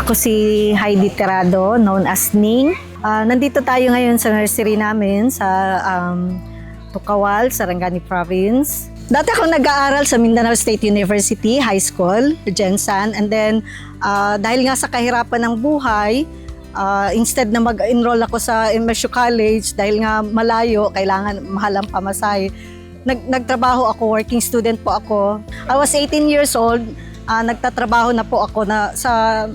Ako si Heidi Tirado, known as Ning. Nandito tayo ngayon sa nursery namin sa Tucawal, Sarangani Province. Dati ako nag-aaral sa Mindanao State University High School, Jensan. And then, dahil nga sa kahirapan ng buhay, instead na mag-enroll ako sa MSU College, dahil nga malayo, kailangan mahal ang pamasahe, nagtrabaho ako, working student po ako. I was 18 years old, nagtatrabaho na po ako na sa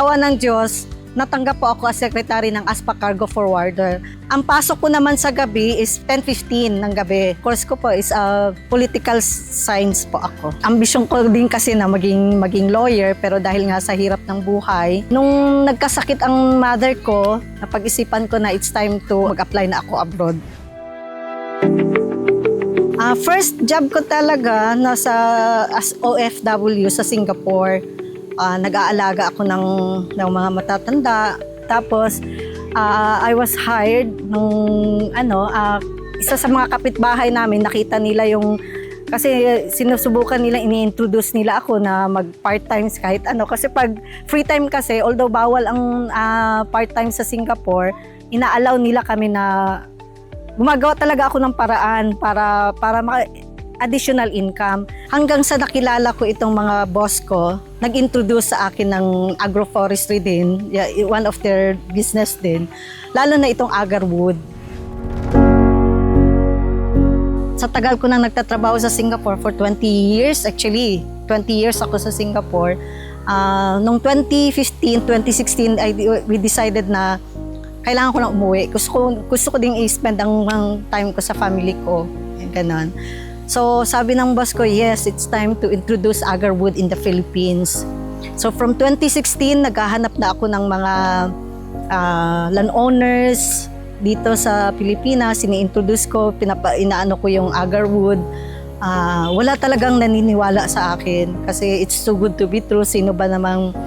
awa ng Diyos, natanggap po ako as secretary ng ASPA Cargo Forwarder. Ang pasok ko naman sa gabi is 10:15 ng gabi. Course ko po is political science po ako. Ambisyon ko din kasi na maging lawyer, pero dahil nga sa hirap ng buhay, nung nagkasakit ang mother ko, napag-isipan ko na it's time to mag-apply na ako abroad. First job ko talaga nasa as OFW sa Singapore. Nag-aalaga ako ng mga matatanda. Tapos I was hired nung isa sa mga kapitbahay namin, nakita nila yung kasi sinusubukan nila, ini-introduce nila ako na mag part-time kahit ano, kasi pag free time kasi, although bawal ang part-time sa Singapore, ina-allow nila kami na gumagawa talaga ako ng paraan para additional income. Hanggang sa nakilala ko itong mga boss ko, nag-introduce sa akin ng agroforestry din, one of their business din, lalo na itong agarwood. Sa tagal ko nang nagtatrabaho sa Singapore for 20 years, actually 20 years ako sa Singapore. Noong 2015, 2016, we decided na kailangan ko na umuwi. Gusto ko ding i-spend ang time ko sa family ko. Ganon. So sabi ng boss ko, yes, it's time to introduce agarwood in the Philippines. So from 2016, naghahanap na ako ng mga landowners dito sa Pilipinas. Ini-introduce ko, inaano ko yung agarwood. Wala talagang naniniwala sa akin kasi it's too good to be true. Sino ba naman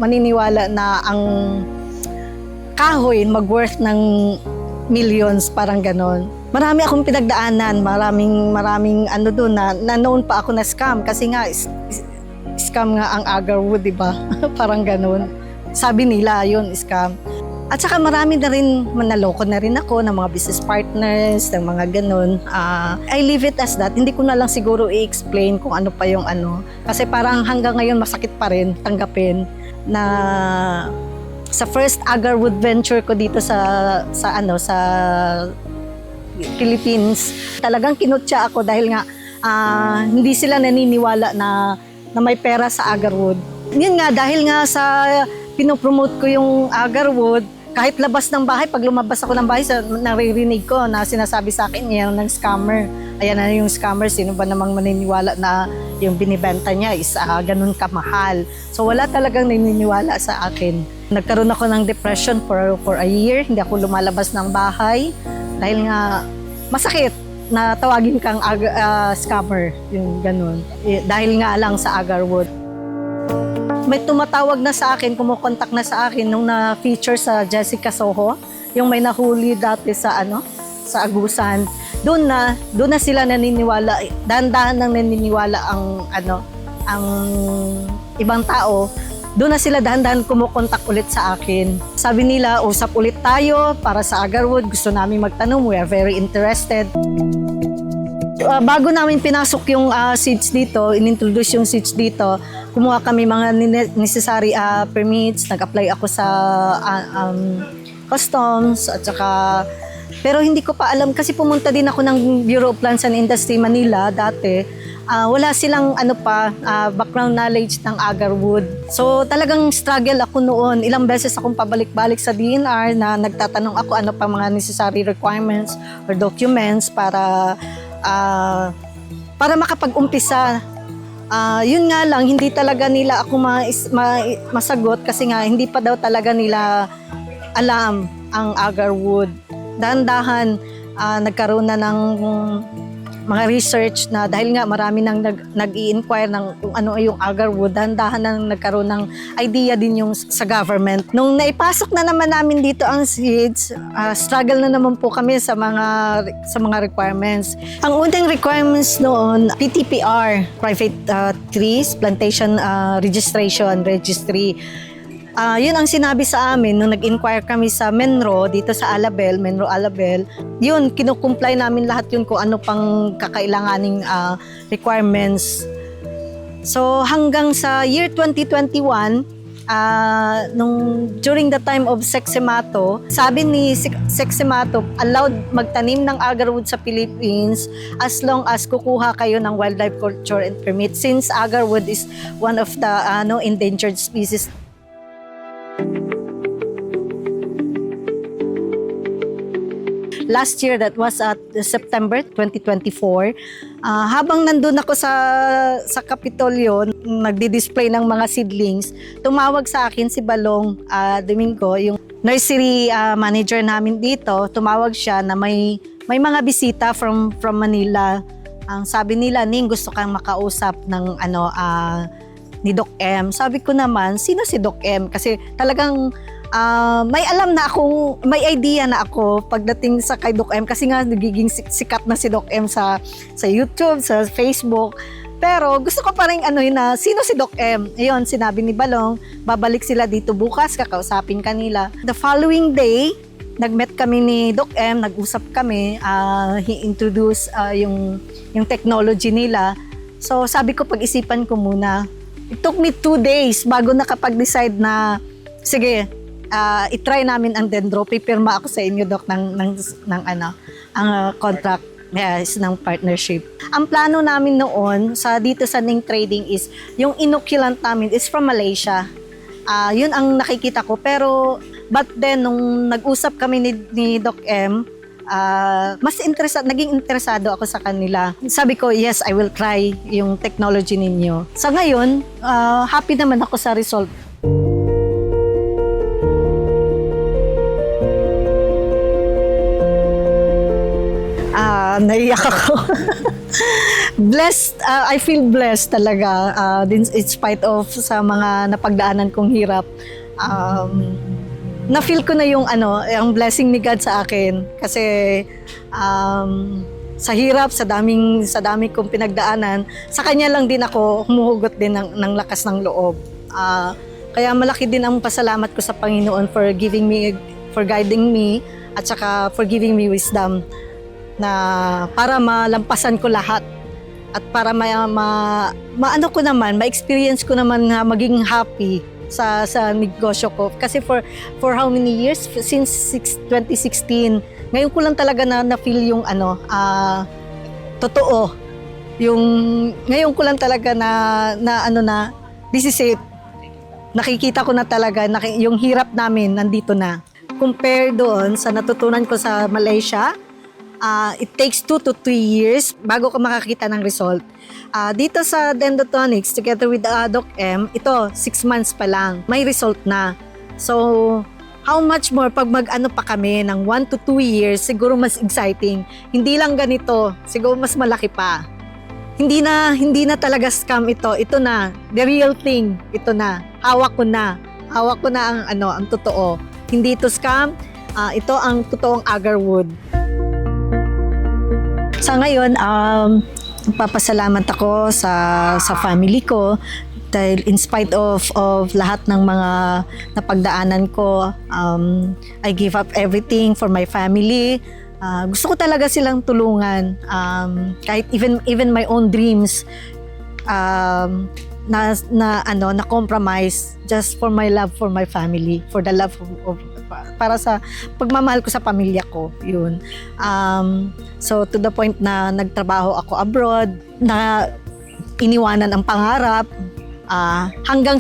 maniniwala na ang kahoy mag-worth ng millions, parang ganon. Marami akong pinagdaanan, maraming ano doon na known pa ako na scam kasi nga scam nga ang agarwood, di ba? Parang ganon. Sabi nila yun, scam. At saka marami na rin, manaloko na rin ako ng mga business partners, ng mga ganon. I leave it as that. Hindi ko na lang siguro i-explain kung ano pa yung ano. Kasi parang hanggang ngayon masakit pa rin tanggapin na sa first agarwood venture ko dito sa Philippines, talagang kinutya ako dahil nga hindi sila naniniwala na may pera sa agarwood. Yun nga, dahil nga sa pinopromote ko yung agarwood, kahit labas ng bahay, pag lumabas ako ng bahay, naririnig ko na sinasabi sa akin, yan ng scammer. Ayan na yung scammer, sino ba namang maniniwala na yung binibenta niya is ganun kamahal. So wala talagang naniniwala sa akin. Nagkaroon ako ng depression for a year, hindi ako lumalabas ng bahay dahil nga masakit na tawagin kang scammer, yung ganun. Dahil nga lang sa agarwood. May tumatawag na sa akin, kumukontak na sa akin nung na-feature sa Jessica Soho, yung may nahuli dati sa Agusan. Doon na sila naniniwala, dahan-dahan nang naniniwala ang ibang tao. Doon na sila dahan-dahan kumukontak ulit sa akin. Sabi nila, usap ulit tayo para sa agarwood. Gusto namin magtanong, we are very interested. Bago namin pinasok yung seeds dito, inintroduce yung seeds dito, kumuha kami mga necessary permits, nag-apply ako sa customs at saka, pero hindi ko pa alam kasi pumunta din ako ng Bureau of Plants and Industry Manila dati. Wala silang background knowledge ng agarwood. So talagang struggle ako noon. Ilang beses akong pabalik-balik sa DNR na nagtatanong ako ano pa mga necessary requirements or documents para makapag-umpisa. Yun nga lang, hindi talaga nila ako masagot kasi nga hindi pa daw talaga nila alam ang agarwood. Dahan-dahan nagkaroon na ng mga research na dahil nga marami nang nag-i-inquire ng kung ano yung agarwood, dahan-dahan nang nagkaroon ng idea din yung sa government. Nung naipasok na naman namin dito ang seeds, struggle na naman po kami sa mga requirements. Ang unang requirements noon, PTPR, Private Trees Plantation Registry. Yun ang sinabi sa amin nung nag-inquire kami sa Menro dito sa Menro Alabel. Yun, kinukumply namin lahat yun kung ano pang kakailanganing requirements. So hanggang sa year 2021, during the time of Sexemato, sabi ni Sexemato, allowed magtanim ng agarwood sa Philippines as long as kukuha kayo ng wildlife culture and permit, since agarwood is one of the endangered species. Last year, that was at September 2024, habang nandun ako sa Kapitolyo, nagdi-display ng mga seedlings, tumawag sa akin si Balong Domingo, yung nursery manager namin dito. Tumawag siya na may mga bisita from Manila. Ang sabi nila, Ning, gusto kang makausap ng ni Doc M. Sabi ko naman, sino si Doc M? Kasi talagang may alam na akong, may idea na ako pagdating sa kay Doc M, kasi nga nagiging sikat na si Doc M sa YouTube, sa Facebook. Pero gusto ko pa rin na sino si Doc M. Ayun, sinabi ni Balong, babalik sila dito bukas, kakausapin kanila. The following day, nag-met kami ni Doc M, nag-usap kami, he introduced yung technology nila. So sabi ko, pag-isipan ko muna. It took me 2 days bago nakapag-decide na, sige, i-try namin ang dendro. Pipirma ako sa inyo, Doc, ng ang contract ng partnership. Ang plano namin noon dito sa Ning Trading is yung inoculant namin is from Malaysia. Yun ang nakikita ko, pero but then nung nag-usap kami ni Doc M, naging interesado ako sa kanila. Sabi ko, yes, I will try yung technology ninyo. Sa ngayon, happy naman ako sa result. Naiyak ako. Blessed, I feel blessed talaga, in spite of sa mga napagdaanan kong hirap. Na-feel ko na yung ang blessing ni God sa akin, kasi sa hirap, sa daming kong pinagdaanan, sa kanya lang din ako humuhugot din ng lakas ng loob. Kaya malaki din ang pasalamat ko sa Panginoon for guiding me, at saka for giving me wisdom na para malampasan ko lahat, at para ma-experience ko naman na maging happy sa negosyo ko. Kasi for how many years? Since 2016, ngayon ko lang talaga na-feel yung totoo. Ngayon ko lang talaga na this is it. Nakikita ko na talaga yung hirap namin nandito na. Compare doon sa natutunan ko sa Malaysia, it takes 2 to 3 years bago ka makakita ng result. Dito sa Dendrotonics, together with Doc M, ito 6 months pa lang, may result na. So, how much more pag pa kami ng 1 to 2 years, siguro mas exciting. Hindi lang ganito, siguro mas malaki pa. Hindi na talaga scam ito. Ito na, the real thing. Ito na, hawak ko na ang totoo. Hindi ito scam, ito ang totoong agarwood. Sa ngayon, papasalamat ako sa family ko, dahil in spite of lahat ng mga napagdaanan ko, I give up everything for my family. Gusto ko talaga silang tulungan, kahit even my own dreams na compromise just for my love for my family, for the love of para sa pagmamahal ko sa pamilya ko, yun. So to the point na nagtrabaho ako abroad, na iniwanan ang pangarap, hanggang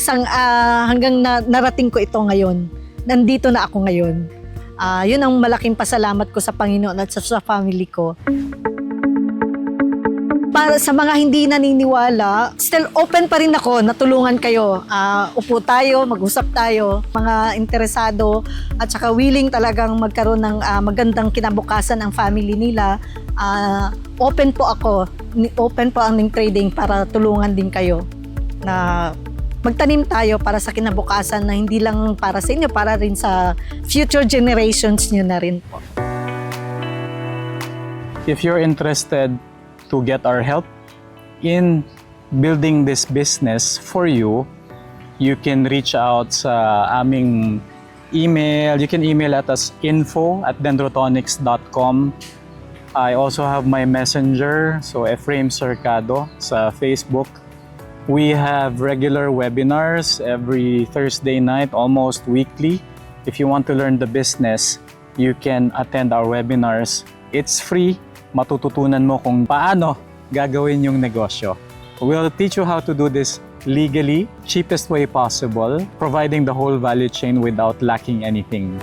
narating ko ito ngayon. Nandito na ako ngayon. Yun ang malaking pasalamat ko sa Panginoon at sa family ko. para sa mga hindi naniniwala, still open pa rin ako na tulungan kayo. Upo tayo, mag-usap tayo, mga interesado at saka willing talagang magkaroon ng magandang kinabukasan ang family nila. Open po ako, open po ang Ning Trading para tulungan din kayo na magtanim tayo para sa kinabukasan na hindi lang para sa inyo, para rin sa future generations nyo na rin po. If you're interested to get our help in building this business for you, you can reach out sa aming email. You can email at us info@dendrotonics.com. I also have my messenger, so Efraim Cercado sa Facebook. We have regular webinars every Thursday night, almost weekly. If you want to learn the business, you can attend our webinars. It's free. Matututunan mo kung paano gagawin yung negosyo. We'll teach you how to do this legally, cheapest way possible, providing the whole value chain without lacking anything.